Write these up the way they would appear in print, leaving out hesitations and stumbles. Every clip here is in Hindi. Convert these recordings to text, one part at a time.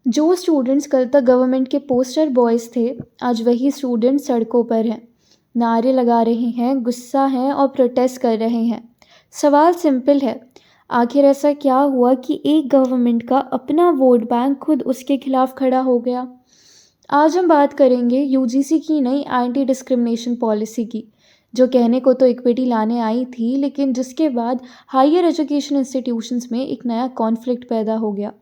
जो स्टूडेंट्स कल तक गवर्नमेंट के पोस्टर बॉयज़ थे, आज वही स्टूडेंट सड़कों पर हैं, नारे लगा रहे हैं, गुस्सा हैं और प्रोटेस्ट कर रहे हैं। सवाल सिंपल है, आखिर ऐसा क्या हुआ कि एक गवर्नमेंट का अपना वोट बैंक खुद उसके खिलाफ खड़ा हो गया? आज हम बात करेंगे यूजीसी की नई एंटी डिस्क्रिमिनेशन पॉलिसी की, जो कहने को तो इक्विटी लाने आई थी, लेकिन जिसके बाद हायर एजुकेशन इंस्टीट्यूशंस में एक नया कॉन्फ्लिक्ट पैदा हो गया।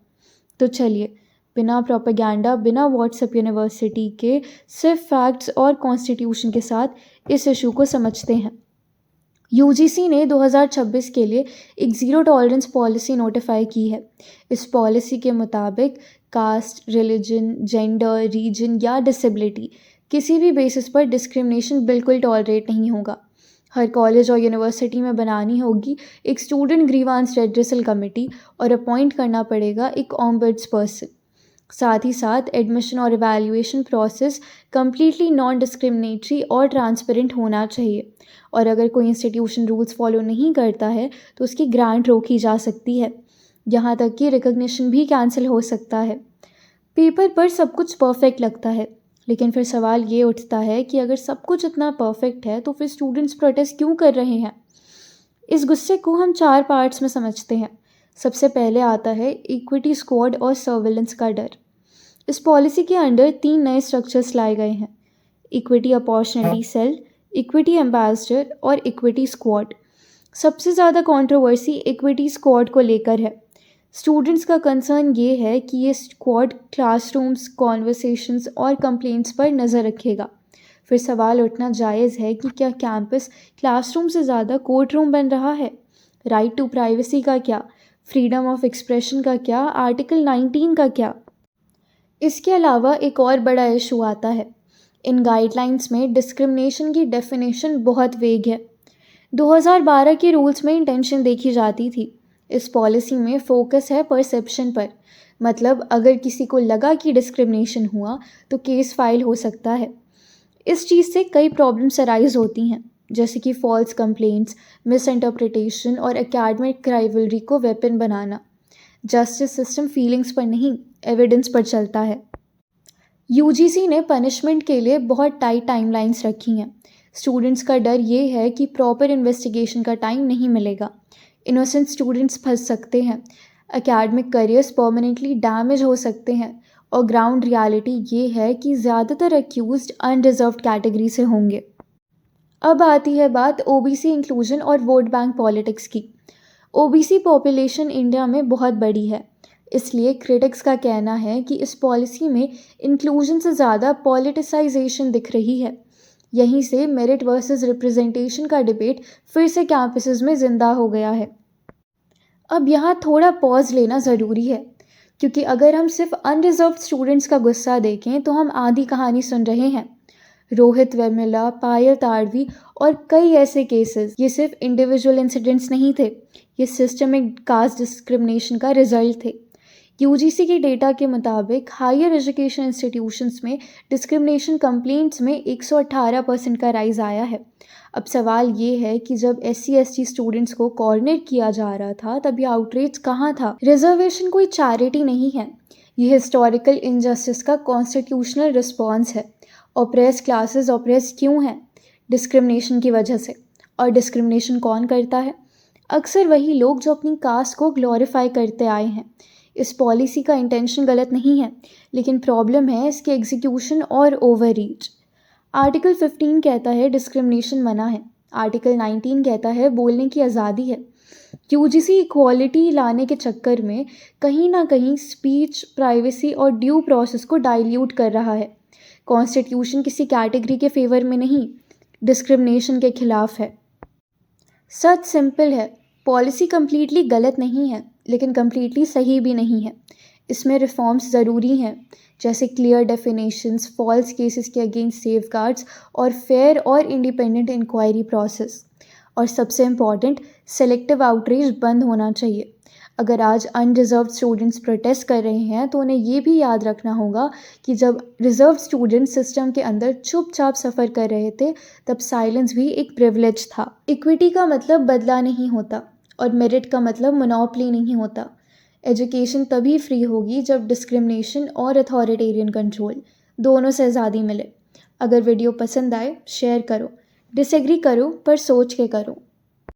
तो चलिए, बिना प्रोपेगेंडा, बिना व्हाट्सएप यूनिवर्सिटी के, सिर्फ फैक्ट्स और कॉन्स्टिट्यूशन के साथ इस इशू को समझते हैं। यूजीसी ने 2026 के लिए एक ज़ीरो टॉलरेंस पॉलिसी नोटिफाई की है। इस पॉलिसी के मुताबिक कास्ट, रिलीजन, जेंडर, रीजन या डिसेबिलिटी किसी भी बेसिस पर डिस्क्रिमिनेशन बिल्कुल टॉलरेट नहीं होगा। हर कॉलेज और यूनिवर्सिटी में बनानी होगी एक स्टूडेंट ग्रीवांस रेड्रेसल कमेटी और अपॉइंट करना पड़ेगा एक ऑम्बड्स पर्सन। साथ ही साथ एडमिशन और evaluation process completely non discriminatory और ट्रांसपेरेंट होना चाहिए, और अगर कोई इंस्टीट्यूशन रूल्स फॉलो नहीं करता है तो उसकी ग्रांट रोकी जा सकती है। यहाँ तक कि रिकग्निशन भी कैंसिल हो सकता है। पेपर पर सब कुछ परफेक्ट लगता है, लेकिन फिर सवाल ये उठता है कि अगर सब कुछ इतना परफेक्ट है तो फिर स्टूडेंट्स प्रोटेस्ट क्यों कर रहे हैं? इस गुस्से को हम 4 पार्ट्स में समझते हैं। सबसे पहले आता है इक्विटी स्क्वाड और सर्विलेंस का डर। इस पॉलिसी के अंडर 3 नए स्ट्रक्चर्स लाए गए हैं: equity opportunity cell, equity ambassador और इक्विटी स्क्वाड। सबसे ज़्यादा कंट्रोवर्सी इक्विटी स्क्वाड को लेकर है। स्टूडेंट्स का कंसर्न ये है कि ये स्क्वाड क्लासरूम्स, कॉन्वर्सेशंस और कंप्लेंट्स पर नज़र रखेगा। फिर सवाल उठना जायज़ है कि क्या कैंपस क्लासरूम से ज़्यादा कोर्ट रूम बन रहा है? राइट टू प्राइवेसी का क्या? फ्रीडम ऑफ एक्सप्रेशन का क्या? आर्टिकल 19 का क्या? इसके अलावा एक और बड़ा इशू आता है, इन गाइडलाइंस में डिस्क्रिमिनेशन की डेफिनेशन बहुत वेग है। 2012 के रूल्स में इंटेंशन देखी जाती थी। इस पॉलिसी में फोकस है परसेप्शन पर, मतलब अगर किसी को लगा कि डिस्क्रिमिनेशन हुआ तो केस फाइल हो सकता है। इस चीज़ से कई प्रॉब्लम्स अराइज होती हैं, जैसे कि फॉल्स कंप्लेंट्स, मिस इंटरप्रिटेशन और एकेडमिक राइवलरी को वेपन बनाना। जस्टिस सिस्टम फीलिंग्स पर नहीं, एविडेंस पर चलता है। यूजीसी ने पनिशमेंट के लिए बहुत टाइट टाइमलाइंस रखी हैं। स्टूडेंट्स का डर ये है कि प्रॉपर इन्वेस्टिगेशन का टाइम नहीं मिलेगा, इनोसेंट स्टूडेंट्स फंस सकते हैं, एकेडमिक करियर्स परमानेंटली डैमेज हो सकते हैं, और ग्राउंड रियलिटी ये है कि ज़्यादातर एक्यूज्ड अनरिजर्व्ड कैटेगरी से होंगे। अब आती है बात ओबीसी इंक्लूजन और वोट बैंक पॉलिटिक्स की। ओबीसी पॉपुलेशन इंडिया में बहुत बड़ी है, इसलिए क्रिटिक्स का कहना है कि इस पॉलिसी में इंक्लूजन से ज़्यादा पॉलिटिसाइजेशन दिख रही है। यहीं से मेरिट वर्सेस रिप्रेजेंटेशन का डिबेट फिर से कैंपसेस में ज़िंदा हो गया है। अब यहाँ थोड़ा पॉज लेना ज़रूरी है, क्योंकि अगर हम सिर्फ अनरिजर्व्ड स्टूडेंट्स का गुस्सा देखें तो हम आधी कहानी सुन रहे हैं। रोहित वेमुला, पायल ताड़वी और कई ऐसे केसेस, ये सिर्फ इंडिविजुअल इंसिडेंट्स नहीं थे, ये सिस्टमिक कास्ट डिस्क्रिमिनेशन का रिजल्ट थे। यूजीसी के डेटा के मुताबिक हायर एजुकेशन इंस्टीट्यूशंस में डिस्क्रिमिनेशन कंप्लेंट्स में 118% का राइज आया है। अब सवाल ये है कि जब SC/ST स्टूडेंट्स को कॉर्नर किया जा रहा था तब ये आउटरीच कहाँ था? रिजर्वेशन कोई चैरिटी नहीं है, ये हिस्टोरिकल इनजस्टिस का कॉन्स्टिट्यूशनल रिस्पॉन्स है। ऑप्रेस क्लासेस ऑप्रेस क्यों हैं? डिस्क्रिमिनेशन की वजह से। और डिस्क्रिमिनेशन कौन करता है? अक्सर वही लोग जो अपनी कास्ट को ग्लोरीफाई करते आए हैं। इस पॉलिसी का इंटेंशन गलत नहीं है, लेकिन प्रॉब्लम है इसके एग्जीक्यूशन और ओवररीच। आर्टिकल 15 कहता है डिस्क्रिमिनेशन मना है, आर्टिकल 19 कहता है बोलने की आज़ादी है। यूजीसी इक्वालिटी लाने के चक्कर में कहीं ना कहीं स्पीच, प्राइवेसी और ड्यू प्रोसेस को डाइल्यूट कर रहा है। कॉन्स्टिट्यूशन किसी कैटेगरी के फेवर में नहीं, डिस्क्रिमिनेशन के खिलाफ है। सच सिंपल है, पॉलिसी कम्प्लीटली गलत नहीं है, लेकिन कम्प्लीटली सही भी नहीं है। इसमें रिफॉर्म्स ज़रूरी हैं, जैसे क्लियर डेफिनेशंस, फॉल्स केसेस के अगेंस्ट सेफगार्ड्स और फेयर और इंडिपेंडेंट इंक्वायरी प्रोसेस। और सबसे इम्पॉर्टेंट, सेलेक्टिव आउटरीच बंद होना चाहिए। अगर आज अनरिजर्व्ड स्टूडेंट्स प्रोटेस्ट कर रहे हैं तो उन्हें ये भी याद रखना होगा कि जब रिजर्व स्टूडेंट्स सिस्टम के अंदर चुपचाप सफ़र कर रहे थे तब साइलेंस भी एक प्रिविलेज था। इक्विटी का मतलब बदला नहीं होता, और मेरिट का मतलब मोनोपोली नहीं होता। एजुकेशन तभी फ्री होगी जब डिस्क्रिमिनेशन और अथॉरिटेरियन कंट्रोल दोनों से आज़ादी मिले। अगर वीडियो पसंद आए शेयर करो, डिसएग्री करो पर सोच के करो।